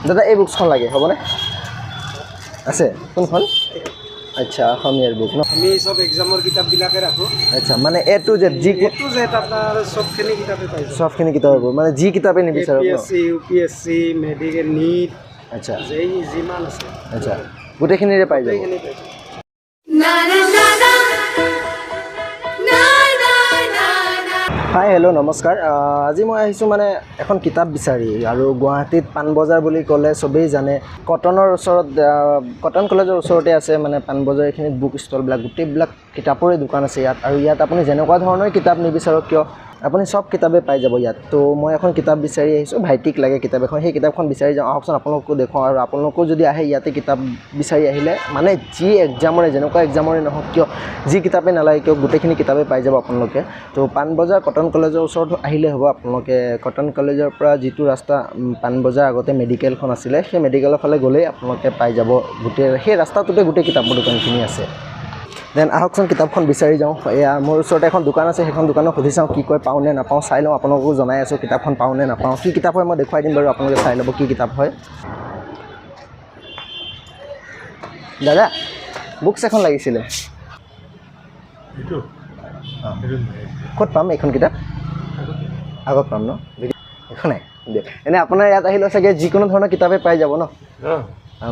দাদা এই বুকখন লাগে হ'বনে আছে কোনখন আচ্ছা অসমীয়াৰ বুক ন আমি সব এক্সামৰ কিতাপবিলাকে ৰাখোঁ আচ্ছা মানে এ টু জেড যি এ টু জেড আপোনাৰ সবখিনি কিতাপে পাই যাব সবখিনি কিতাপ মানে যি কিতাপে নিবিচাৰক ন APSC UPSC মেডিকেল নিট আচ্ছা যেই যিমান আছে আচ্ছা গোটেইখিনিৰে পাই যাব গোটেইখিনি পাই যাব হাই হেল্ল' নমস্কাৰ আজি মই আহিছোঁ মানে এখন কিতাপ বিচাৰি আৰু গুৱাহাটীত পাণবজাৰ বুলি ক'লে চবেই জানে কটনৰ ওচৰত কটন কলেজৰ ওচৰতে আছে মানে পাণবজাৰ এইখিনিত বুক ষ্টলবিলাক গোটেইবিলাক কিতাপৰে দোকান আছে ইয়াত আৰু ইয়াত আপুনি যেনেকুৱা ধৰণৰ কিতাপ নিবিচাৰক কিয় আপুনি সব কিতাপে পাই যাব ইয়াত তো মই এখন কিতাপ বিচাৰি আহিছোঁ ভাইটিক লাগে কিতাপ এখন সেই কিতাপখন বিচাৰি যাওঁ আহকচোন আপোনালোকো দেখুৱাওঁ আৰু আপোনালোকেও যদি আহে ইয়াতে কিতাপ বিচাৰি আহিলে মানে যি এক্সামৰে যেনেকুৱা এক্সামৰে নহওক কিয় যি কিতাপে নালাগে কিয় গোটেইখিনি কিতাপে পাই যাব আপোনালোকে তো পাণবজাৰ কটন কলেজৰ ওচৰত আহিলে হ'ব আপোনালোকে কটন কলেজৰ পৰা যিটো ৰাস্তা পাণবজাৰ আগতে মেডিকেলখন আছিলে সেই মেডিকেলৰ ফালে গ'লেই আপোনালোকে পাই যাব গোটেই সেই ৰাস্তাটোতে গোটেই কিতাপৰ দোকানখিনি আছে দেন আহকচোন কিতাপখন বিচাৰি যাওঁ এয়া মোৰ ওচৰতে এখন দোকান আছে সেইখন দোকানত সুধি চাওঁ কি কয় পাওঁ নে নাপাওঁ চাই লওঁ আপোনালোকো জনাই আছোঁ কিতাপখন পাওঁ নে নাপাওঁ কি কিতাপ হয় মই দেখুৱাই দিম বাৰু আপোনালোকে চাই ল'ব কি কিতাপ হয় দাদা বুকছ এখন লাগিছিলে ক'ত পাম এইখন কিতাপ আগত পাম ন একো নাই দিয়ক এনেই আপোনাৰ ইয়াত আহিলে চাগে যিকোনো ধৰণৰ কিতাপে পাই যাব ন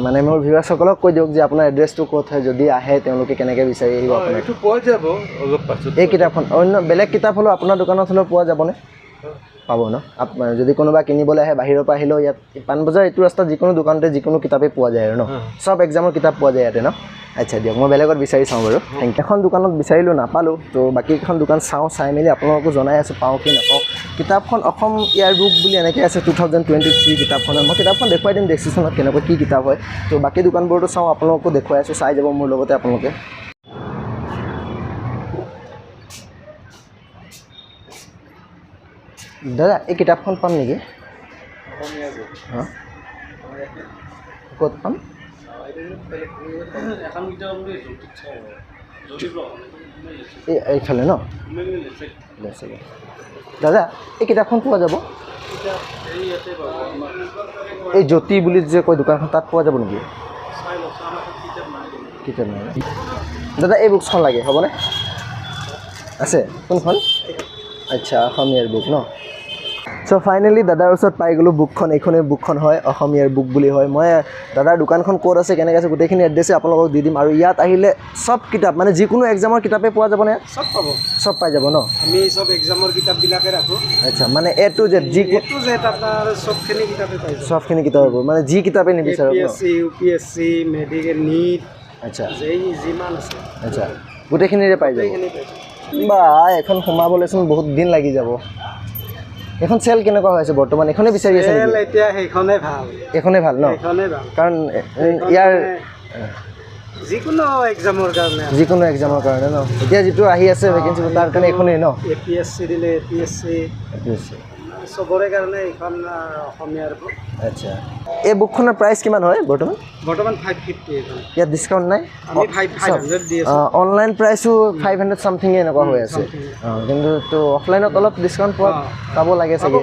মানে মোৰ ভিউৱাৰ্ছসকলক কৈ দিয়ক যে আপোনাৰ এড্ৰেছটো ক'ত হয় যদি আহে তেওঁলোকে কেনেকৈ বিচাৰি আহিব আপোনাৰ এইটো পোৱা যাব অলপ পাছত এই কিতাপখন অন্য বেলেগ কিতাপ হ'লেও আপোনাৰ দোকানত হ'লেও পোৱা যাবনে পাব ন যদি কোনোবা কিনিবলৈ আহে বাহিৰৰ পৰা আহিলেও ইয়াত পাণবজাৰ এইটো ৰাস্তাত যিকোনো দোকানতে যিকোনো কিতাপেই পোৱা যায় আৰু ন সব এক্সামৰ কিতাপ পোৱা যায় ইয়াতে ন আচ্ছা দিয়ক মই বেলেগত বিচাৰি চাওঁ বাৰু এখন দোকানত বিচাৰিলোঁ নাপালোঁ তো বাকীকেইখন দোকান চাই মেলি আপোনালোকো জনাই আছোঁ পাওঁ কি নাপাওঁ কিতাপখন অসম ইয়াৰ বুক বুলি এনেকৈ আছে 2023 কিতাপখনত মই কিতাপখন দেখুৱাই দিম ডেছক্ৰিপশ্যনত কেনেকুৱা কি কিতাপ হয় তো বাকী দোকানবোৰতো চাওঁ আপোনালোকো দেখুৱাই আছোঁ চাই যাব মোৰ লগতে আপোনালোকে দাদা এই কিতাপখন পাম নেকি হা ক'ত পাম এইফালে ন দাদা এই কিতাপখন পোৱা যাব এই জ্যোতি বুলি যে কয় দোকানখন তাত পোৱা যাব নেকি কিতাপ নাই দাদা এই বুকখন লাগে হ'বনে আছে কোনখন আচ্ছা অসমীয়াৰ বুক ন চ' ফাইনেলি দাদাৰ ওচৰত পাই গ'লোঁ বুকখন এইখনেই বুকখন হয় অসমীয়াৰ বুক বুলি হয় মই দাদাৰ দোকানখন ক'ত আছে কেনেকৈ আছে গোটেইখিনি এড্ৰেছে আপোনালোকক দি দিম আৰু ইয়াত আহিলে সব কিতাপ মানে যিকোনো এক্সামৰ কিতাপে পোৱা যাবনে সব পাব সব পাই যাব ন আমি সব এক্সামৰ কিতাপবিলাকে ৰাখোঁ আচ্ছা মানে এ টু জেড যি এ টু জেড আপোনাৰ সবখিনি কিতাপে পাই যাব সবখিনি কিতাপ হ'ব মানে যি কিতাপে নিবিচাৰক ন APSC UPSC মেডিকেল নিট আচ্ছা যেই যিমান আছে আচ্ছা গোটেইখিনিৰে পাই যাব গোটেইখিনি পাই যাব বা এখন সোমাবলৈচোন বহুত দিন লাগি যাব এখন চেল কেনেকুৱা হৈ আছে বৰ্তমান এখনে বিচাৰি আছে চেল এতিয়া সেইখনেই ভাল এখনে ভাল ন সেইখনেই ভাল কাৰণ ইয়াৰ যিকোনো এক্সামৰ কাৰণে যিকোনো এক্সামৰ কাৰণে ন এতিয়া যিটো আহি আছে ভেকেঞ্চি তাৰ কাৰণে এখনেই ন APSC দিলে APSC চবৰে কাৰণে এইখন অসমীয়াৰ বুক আচ্ছা এই বুকখনৰ প্ৰাইচ কিমান হয় বৰ্তমান 550 এইখন ইয়াত ডিছকাউণ্ট নাই আমি 500 দি আছোঁ অনলাইন প্ৰাইচো 500 চামথিং এনেকুৱা হৈ আছে কিন্তু তো অফলাইনত অলপ ডিছকাউণ্ট পাব লাগে চাগে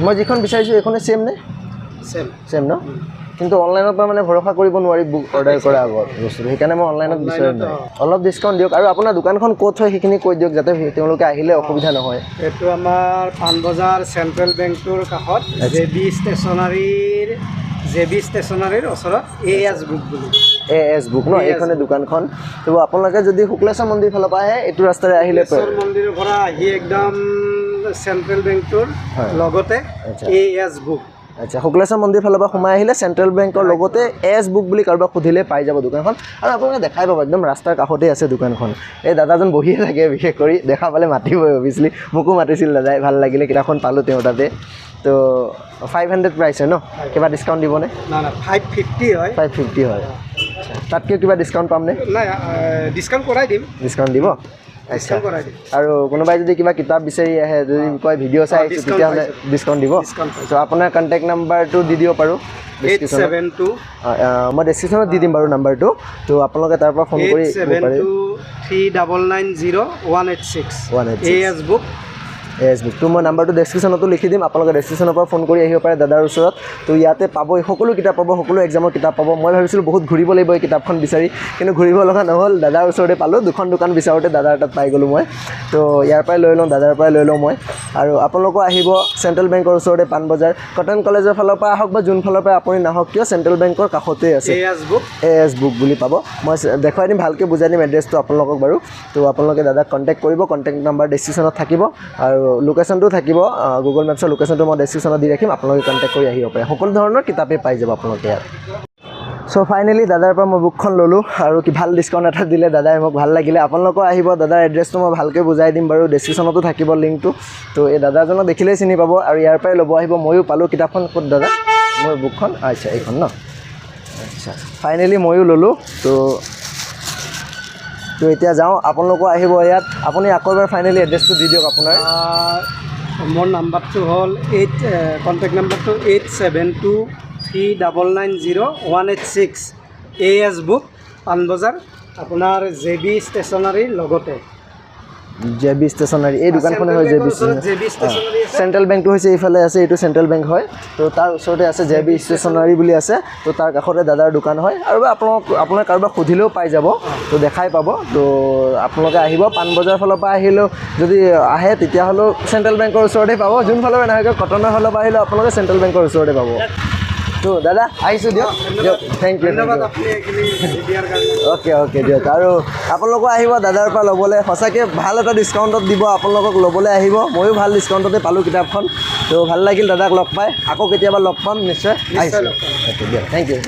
মই যিখন বিচাৰিছোঁ এইখনে ছেম নে ছেম ন কিন্তু অনলাইনৰ পৰা মানে ভৰসা কৰিব নোৱাৰি বুক অৰ্ডাৰ কৰাৰ আগত বস্তুটো সেইকাৰণে মই অনলাইনত বিচাৰি নাই অলপ ডিছকাউণ্ট দিয়ক আৰু আপোনাৰ দোকানখন ক'ত হয় সেইখিনি কৈ দিয়ক যাতে তেওঁলোকে আহিলে অসুবিধা নহয় এইটো আমাৰ পাণবজাৰ চেণ্ট্ৰেল বেংকটোৰ কাষত জেবি ষ্টেচনাৰীৰ ওচৰত AS বুক বুলি AS বুক ন এইখনে দোকানখন তো আপোনালোকে যদি শুক্লেশ্বৰ মন্দিৰ ফালৰ পৰা আহে এইটো ৰাস্তাৰে আহিলে মন্দিৰৰ পৰা আহি একদম চেণ্ট্ৰেল বেংকটোৰ লগতে AS বুক আচ্ছা শুক্লেশ্বৰ মন্দিৰ ফালৰ পৰা সোমাই আহিলে চেণ্ট্ৰেল বেংকৰ লগতে AS বুক বুলি কাৰোবাক সুধিলে পাই যাব দোকানখন আৰু আপোনালোকে দেখাই পাব একদম ৰাস্তাৰ কাষতে আছে দোকানখন এই দাদাজন বহিয়ে থাকে বিশেষ কৰি দেখা পালে মাতিবই অভিয়াছলি মোকো মাতিছিল দাদাই ভাল লাগিলে কিতাপখন পালোঁ তেওঁৰ তাতে তো 500 প্ৰাইচ হয় ন কিবা ডিছকাউণ্ট দিবনে না 550 হয় 550 হয় তাতকৈ কিবা ডিছকাউণ্ট পামনে নাই ডিছকাউণ্ট কৰাই দিম ডিছকাউণ্ট দিব আচ্ছা আৰু কোনোবাই যদি কিবা কিতাপ বিচাৰি আহে যদি কয় ভিডিঅ' চাই আহিছোঁ তেতিয়াহ'লে ডিছকাউণ্ট দিব ত' আপোনাৰ কণ্টেক্ট নাম্বাৰটো দি দিব পাৰোঁ 872 মই ডেছক্ৰিপশ্যনত দি দিম বাৰু নাম্বাৰটো ত' আপোনালোকে তাৰ পৰা ফোন কৰি 872 3990 186 AS বুক এছ বুক তো মই নাম্বাৰটো ডেছক্ৰিপশ্যনতো লিখি দিম, আপোনালোকে ডেছক্ৰিপশ্যনৰ পৰা ফোন কৰি আহিব পাৰে দাদাৰ ওচৰত। তো ইয়াতে পাব, সকলো কিতাপ পাব, সকলো এক্সামৰ কিতাপ পাব। মই ভাবিছিলোঁ বহুত ঘূৰিব লাগিব এই কিতাপখন বিচাৰি, কিন্তু ঘূৰিব লগা নহ'ল, দাদাৰ ওচৰতে পালোঁ। দুখন দোকান বিচাৰোঁতে দাদাৰ তাত পাই গ'লোঁ মই। তো ইয়াৰ পৰাই লৈ লওঁ, দাদাৰ পৰাই লৈ লওঁ মই। আৰু আপোনালোকো আহিব চেণ্ট্ৰেল বেংকৰ ওচৰতে পাণবজাৰ, কটন কলেজৰ ফালৰ পৰা আহক বা যোন ফালৰ পৰা আপুনি নাহক কিয়, চেণ্ট্ৰেল বেংকৰ কাষতেই আছে এছ বুক বুলি পাব। মই দেখুৱাই দিম, ভালকৈ বুজাই দিম এড্ৰেছটো আপোনালোকক বাৰু। তো আপোনালোকে দাদাক কণ্টেক্ট কৰিব, কণ্টেক্ট নাম্বাৰ ডেছক্ৰিপশ্যনত থাকিব আৰু লোকেশ্যনটো থাকিব, গুগল মেপছৰ লোকেশ্যনটো মই ডেছক্ৰিপশ্যনত দি ৰাখিম, আপোনালোকে কণ্টেক্ট কৰি আহিব পাৰে। সকলো ধৰণৰ কিতাপেই পাই যাব আপোনালোকে ইয়াত। চ' ফাইনেলি দাদাৰ পৰা মই বুকখন ল'লোঁ আৰু ভাল ডিছকাউণ্ট এটা দিলে দাদাই, মোক ভাল লাগিলে। আপোনালোকেও আহিব, দাদাৰ এড্ৰেছটো মই ভালকৈ বুজাই দিম বাৰু, ডেছক্ৰিপশ্যনতো থাকিব লিংকটো। তো এই দাদাজনক দেখিলেই চিনি পাব আৰু ইয়াৰ পৰাই ল'ব আহিব। ময়ো পালোঁ কিতাপখন। ক'ত দাদা মোৰ বুকখন? আচ্ছা এইখন ন, আচ্ছা ফাইনেলি ময়ো ল'লোঁ। তো এতিয়া যাওঁ, আপোনালোকো আহিব ইয়াত। আপুনি আকৌ এবাৰ ফাইনেলি এড্ৰেছটো দি দিয়ক আপোনাৰ। মোৰ নাম্বাৰটো হ'ল কণ্টেক্ট নাম্বাৰটো 8723990186। AS বুক পাণবজাৰ, আপোনাৰ JB ষ্টেচনাৰীৰ লগতে। JB ষ্টেচনাৰী, এই দোকানখনে হয় JB ষ্টেচনাৰী। চেণ্ট্ৰেল বেংকটো হৈছে এইফালে আছে, এইটো চেণ্ট্ৰেল বেংক হয়। তো তাৰ ওচৰতে আছে JB ষ্টেচনাৰী বুলি আছে। তো তাৰ কাষতে দাদাৰ দোকান হয় আৰু আপোনাৰ কাৰোবাক সুধিলেও পাই যাব, তো দেখাই পাব। তো আপোনালোকে আহিব, পাণবজাৰ ফালৰ পৰা আহিলেও যদি আহে তেতিয়াহ'লেও চেণ্ট্ৰেল বেংকৰ ওচৰতে পাব। যোন ফালৰ পৰা নাহে কটনৰ ফালৰ পৰা আহিলেও আপোনালোকে চেণ্ট্ৰেল বেংকৰ ওচৰতে পাব। তো দাদা আহিছোঁ দিয়ক, থেংক ইউ। অ'কে দিয়ক। আৰু আপোনালোকো আহিব দাদাৰ পৰা ল'বলৈ, সঁচাকৈ ভাল এটা ডিছকাউণ্টত দিব আপোনালোকক, ল'বলৈ আহিব। ময়ো ভাল ডিছকাউণ্টতে পালোঁ কিতাপখন। তো ভাল লাগিল দাদাক লগ পাই, আকৌ কেতিয়াবা লগ পাম নিশ্চয়। আহিছোঁ, অ'কে দিয়ক, থেংক ইউ।